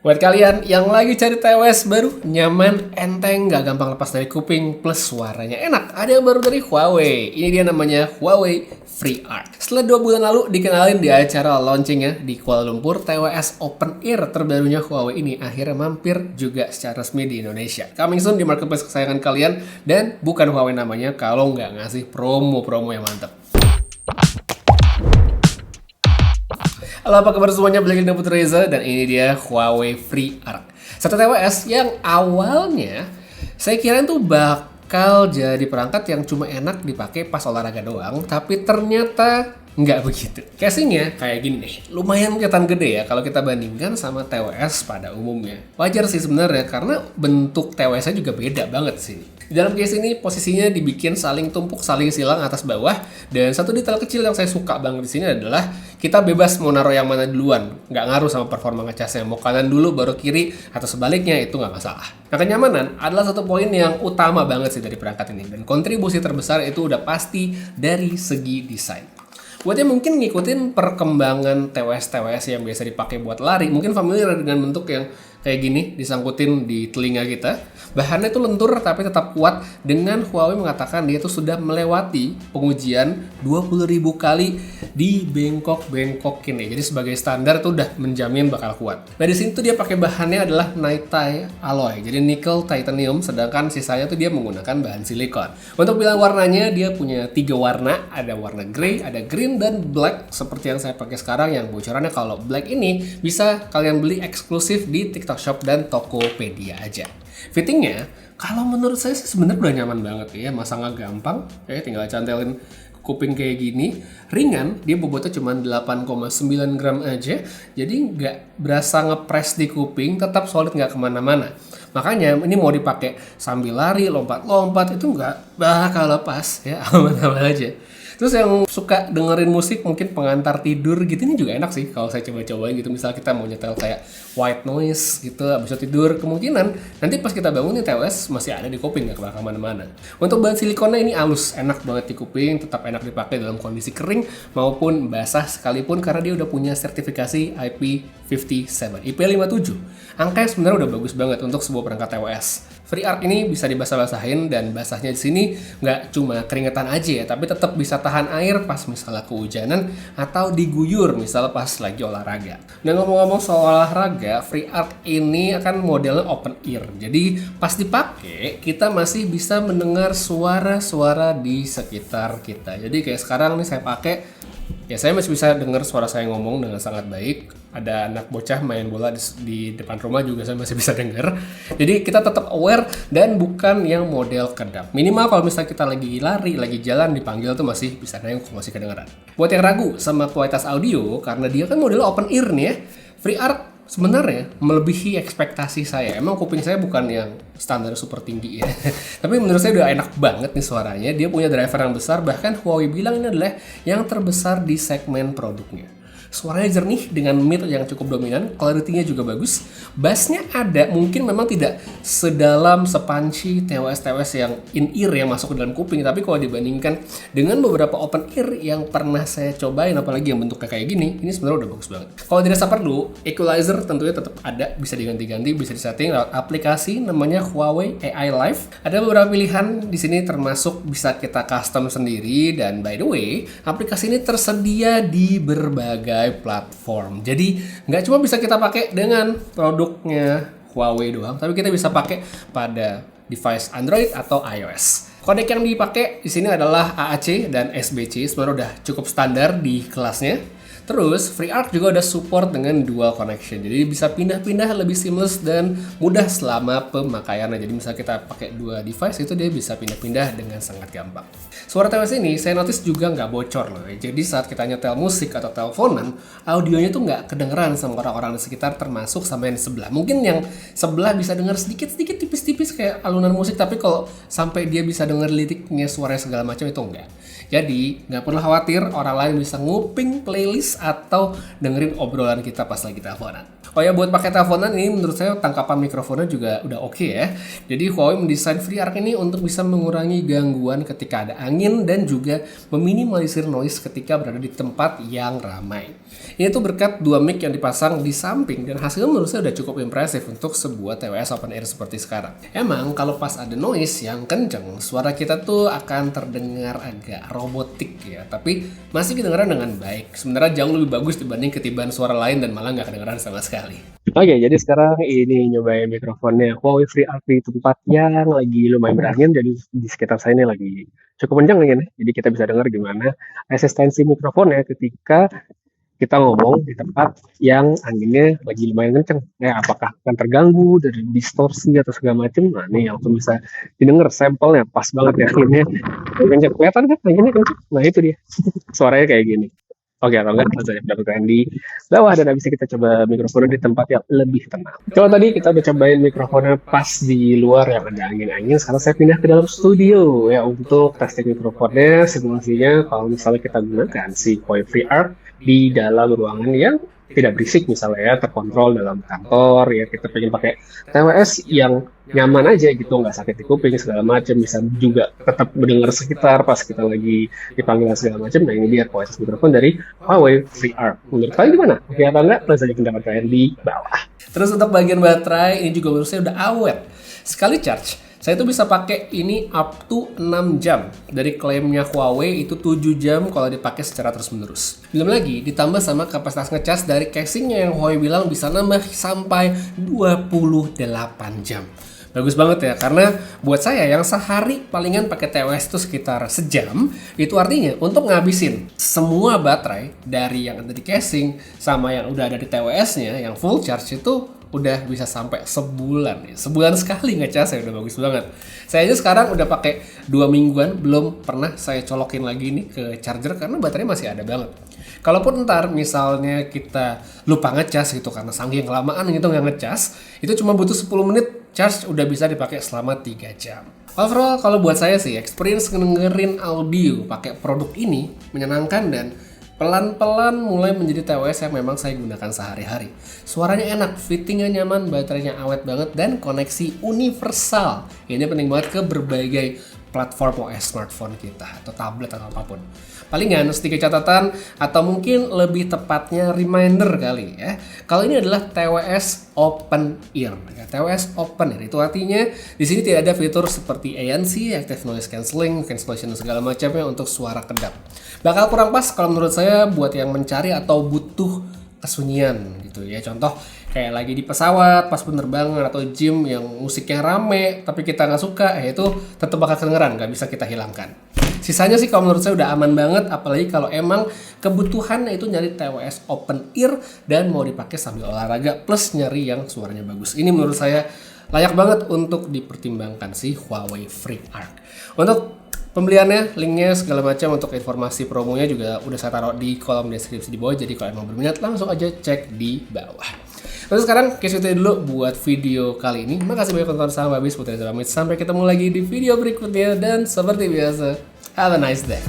Buat kalian yang lagi cari TWS baru, nyaman, enteng, gak gampang lepas dari kuping, plus suaranya enak, ada yang baru dari Huawei. Ini dia namanya Huawei FreeArt. Setelah 2 bulan lalu dikenalin di acara launchingnya di Kuala Lumpur, TWS Open Ear terbarunya Huawei ini akhirnya mampir juga secara resmi di Indonesia. Coming soon di marketplace kesayangan kalian, dan bukan Huawei namanya kalau nggak ngasih promo-promo yang mantap. Halo, apa kabar semuanya? Balik lagi Putri Reza dan ini dia Huawei FreeArt. Satu TWS yang awalnya saya kira itu bakal jadi perangkat yang cuma enak dipakai pas olahraga doang, tapi ternyata nggak begitu. Casingnya kayak gini nih, lumayan kelihatan gede ya kalau kita bandingkan sama TWS pada umumnya. Wajar sih sebenarnya karena bentuk TWS-nya juga beda banget sih. Di dalam case ini posisinya dibikin saling tumpuk, saling silang atas bawah, dan satu detail kecil yang saya suka banget di sini adalah kita bebas mau naruh yang mana duluan, nggak ngaruh sama performa ngecasnya. Mau kanan dulu baru kiri atau sebaliknya itu nggak masalah. Nah, kenyamanan adalah satu poin yang utama banget sih dari perangkat ini, dan kontribusi terbesar itu udah pasti dari segi desain. Buat yang mungkin ngikutin perkembangan TWS yang biasa dipakai buat lari, mungkin familiar dengan bentuk yang kayak gini, disangkutin di telinga kita. Bahannya tuh lentur tapi tetap kuat, dengan Huawei mengatakan dia tuh sudah melewati pengujian 20.000 kali di bengkok-bengkokin nih. Jadi sebagai standar tuh udah menjamin bakal kuat. Nah, di sini tuh dia pakai bahannya adalah Nightie alloy. Jadi nickel titanium, sedangkan sisanya tuh dia menggunakan bahan silikon. Untuk bilang warnanya, dia punya 3 warna, ada warna grey, ada green, dan black seperti yang saya pakai sekarang. Yang bocorannya kalau black ini bisa kalian beli eksklusif di TikTok Shop dan Tokopedia aja. Fittingnya, kalau menurut saya sih sebenarnya udah nyaman banget ya, masangnya gampang, kayak tinggal cantelin kuping kayak gini. Ringan, dia bobotnya cuma 8,9 gram aja, jadi nggak berasa ngepres di kuping, tetap solid nggak kemana-mana. Makanya ini mau dipakai sambil lari, lompat-lompat itu nggak bakal lepas ya, aman-aman aja. Terus yang suka dengerin musik mungkin pengantar tidur gitu, ini juga enak sih kalau saya coba-cobain gitu. Misal kita mau nyetel kayak white noise gitu abis tidur, kemungkinan nanti pas kita bangun nih TWS masih ada di kuping, nggak bakal kemana-mana. Untuk bahan silikonnya ini halus, enak banget di kuping, tetap enak dipakai dalam kondisi kering maupun basah sekalipun karena dia udah punya sertifikasi IP57, IP57. Angkanya sebenarnya udah bagus banget untuk sebuah perangkat TWS. FreeArt ini bisa dibasah-basahin, dan basahnya di sini nggak cuma keringetan aja ya, tapi tetap bisa tahan air pas misalnya kehujanan atau diguyur misal pas lagi olahraga. Nah, ngomong-ngomong soal olahraga, FreeArt ini akan modelnya open ear. Jadi pas dipakai kita masih bisa mendengar suara-suara di sekitar kita. Jadi kayak sekarang nih saya pakai, ya saya masih bisa dengar suara saya ngomong dengan sangat baik. Ada anak bocah main bola di depan rumah juga saya masih bisa dengar. Jadi kita tetap aware dan bukan yang model kedap. Minimal kalau misalnya kita lagi lari, lagi jalan dipanggil tuh masih bisa nengok, masih kedengeran. Buat yang ragu sama kualitas audio, karena dia kan model open ear nih ya, FreeArt sebenarnya melebihi ekspektasi saya. Emang kuping saya bukan yang standar super tinggi ya. Tapi menurut saya udah enak banget nih suaranya. Dia punya driver yang besar, bahkan Huawei bilang ini adalah yang terbesar di segmen produknya. Suaranya jernih dengan mid yang cukup dominan, clarity-nya juga bagus. Bassnya ada, mungkin memang tidak sedalam sepanci TWS yang in-ear yang masuk ke dalam kuping, tapi kalau dibandingkan dengan beberapa open ear yang pernah saya cobain, apalagi yang bentuknya kayak gini, ini sebenarnya udah bagus banget. Kalau dirasa perlu, equalizer tentunya tetap ada, bisa diganti-ganti, bisa disetting lewat aplikasi namanya Huawei AI Live. Ada beberapa pilihan di sini termasuk bisa kita custom sendiri, dan by the way, aplikasi ini tersedia di berbagai platform. Jadi nggak cuma bisa kita pakai dengan produknya Huawei doang, tapi kita bisa pakai pada device Android atau iOS. Kodek yang dipakai di sini adalah AAC dan SBC, sebenarnya udah cukup standar di kelasnya. Terus FreeArt juga ada support dengan dual connection, jadi bisa pindah-pindah lebih seamless dan mudah selama pemakaiannya. Jadi misalnya kita pakai 2 device itu dia bisa pindah-pindah dengan sangat gampang. Suara TWS ini saya notice juga nggak bocor loh. Jadi saat kita nyetel musik atau teleponan, audionya tuh nggak kedengeran sama orang-orang di sekitar, termasuk sama yang di sebelah. Mungkin yang sebelah bisa denger sedikit-sedikit tipis-tipis kayak alunan musik, tapi kalau sampai dia bisa denger liriknya, suaranya segala macam itu enggak. Jadi nggak perlu khawatir orang lain bisa nguping playlist atau dengerin obrolan kita pas lagi teleponan. Oh ya, buat pakai teleponan ini menurut saya tangkapan mikrofonnya juga udah oke ya. Jadi Huawei mendesain FreeArc ini untuk bisa mengurangi gangguan ketika ada angin dan juga meminimalisir noise ketika berada di tempat yang ramai. Ini tuh berkat dua mic yang dipasang di samping dan hasilnya menurut saya udah cukup impresif untuk sebuah TWS open ear seperti sekarang. Emang kalau pas ada noise yang kenceng, suara kita tuh akan terdengar agak robotik ya, tapi masih kedengaran dengan baik. Sebenarnya jauh lebih bagus dibanding ketiban suara lain dan malah nggak kedengaran sama sekali. Oke, jadi sekarang ini nyobain mikrofonnya Huawei FreeArc di tempat yang lagi lumayan berangin, jadi di sekitar saya ini lagi cukup kencang angin ya. Jadi kita bisa dengar gimana resistensi mikrofonnya ketika kita ngomong di tempat yang anginnya lagi lumayan kenceng. Apakah akan terganggu dari distorsi atau segala macam? Nah, ini langsung bisa didengar sampelnya pas banget ya anginnya. Kenceng, kelihatan kan anginnya kenceng? Nah, itu dia. Suaranya kayak gini. Oke, atau enggak langsung aja mendapatkan di bawah dan habis itu kita coba mikrofonnya di tempat yang lebih tenang. Kalau tadi kita udah cobain mikrofonnya pas di luar yang ada angin-angin, sekarang saya pindah ke dalam studio ya untuk testing mikrofonnya, simulasinya kalau misalnya kita gunakan si Huawei FreeArc di dalam ruangan yang tidak berisik misalnya ya, terkontrol dalam kantor ya, kita pengen pakai TWS yang nyaman aja gitu, nggak sakit di kuping segala macam, bisa juga tetap mendengar sekitar pas kita lagi dipanggil segala macam. Nah, ini dia kualitas mikrofon dari Huawei FreeArc. Menurut kalian gimana? Oke atau enggak? Tulis aja pendapat kalian di bawah. Terus untuk bagian baterai ini juga menurut saya udah awet. Sekali charge, saya tuh bisa pakai ini up to 6 jam. Dari klaimnya Huawei itu 7 jam kalau dipakai secara terus-menerus. Belum lagi ditambah sama kapasitas ngecas dari casingnya yang Huawei bilang bisa nambah sampai 28 jam. Bagus banget ya, karena buat saya yang sehari palingan pakai TWS itu sekitar sejam, itu artinya untuk ngabisin semua baterai dari yang ada di casing sama yang udah ada di TWS-nya yang full charge itu udah bisa sampai sebulan ya. Sebulan sekali ngecas ya, udah bagus banget. Saya aja sekarang udah pakai 2 mingguan, belum pernah saya colokin lagi nih ke charger karena baterai masih ada banget. Kalaupun ntar misalnya kita lupa ngecas gitu karena saking kelamaan gitu nggak ngecas, itu cuma butuh 10 menit charge udah bisa dipakai selama 3 jam. Overall kalau buat saya sih experience ngedengerin audio pakai produk ini menyenangkan dan pelan-pelan mulai menjadi TWS yang memang saya gunakan sehari-hari. Suaranya enak, fittingnya nyaman, baterainya awet banget, dan koneksi universal. Ini penting banget ke berbagai platform OS smartphone kita, atau tablet, atau apapun. Palingan sedikit catatan, atau mungkin lebih tepatnya reminder kali ya. Kalau ini adalah TWS Open Ear. Ya, TWS Open Ear itu artinya di sini tidak ada fitur seperti ANC, Active Noise Cancelling, cancellation segala macamnya untuk suara kedap. Bakal kurang pas kalau menurut saya buat yang mencari atau butuh kesunyian gitu ya. Contoh kayak lagi di pesawat pas penerbangan atau gym yang musiknya rame tapi kita nggak suka, itu tetap bakal kedengeran, nggak bisa kita hilangkan. Sisanya sih kalau menurut saya udah aman banget, apalagi kalau emang kebutuhannya itu nyari TWS Open Ear dan mau dipakai sambil olahraga plus nyari yang suaranya bagus. Ini menurut saya layak banget untuk dipertimbangkan si Huawei FreeArc. Untuk pembeliannya, linknya segala macam untuk informasi promonya juga udah saya taruh di kolom deskripsi di bawah. Jadi kalau mau berminat langsung aja cek di bawah. Terus sekarang itu dulu buat video kali ini. Makasih banyak tonton sama habis. Putri pamit. Sampai ketemu lagi di video berikutnya dan seperti biasa, have a nice day.